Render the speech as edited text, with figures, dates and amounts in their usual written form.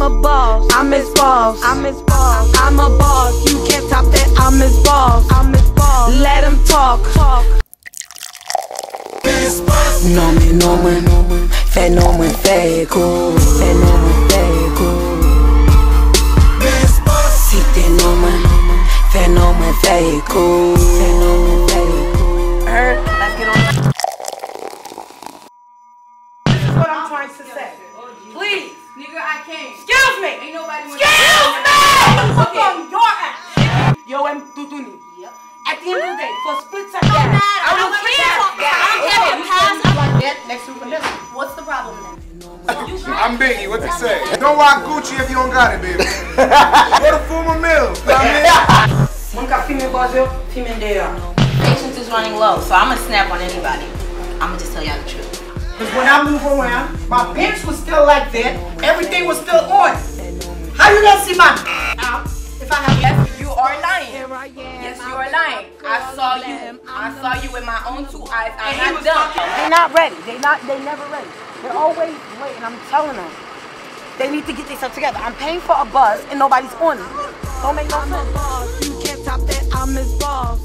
a boss. I'm his boss. I'm his boss. I'm a boss. You can't top that. I'm his boss. I'm his boss. Let him talk. Fenômeno, fenômeno feio, fenômeno feio. Si fenômeno feio, fenômeno feio. Let's get on. This is what I'm trying to say. Please, nigga, I can't. Excuse me. Ain't nobody. Excuse me. Look on your ass. Yo, I'm tutuni. Yep. At the end of the day, for split second, I don't care. Next week, What's the problem then? I'm Biggie, what you say? Don't rock Gucci if you don't got it, baby. Go to Fuma Mills, you know what I mean? One got female Brazil, female there. Patience is running low, so I'm gonna snap on anybody. I'm gonna just tell y'all the truth. Because when I move around, my pants was still like that. Everything was still on. How you gonna see my out if I have? Yes, you are lying. Yes, you are lying. I saw you with my own two eyes. I'm not dumb. They're not ready. They never ready. They're always waiting. I'm telling them. They need to get themselves together. I'm paying for a bus and nobody's on it. Don't make no sense. You can't top that. I'm his boss.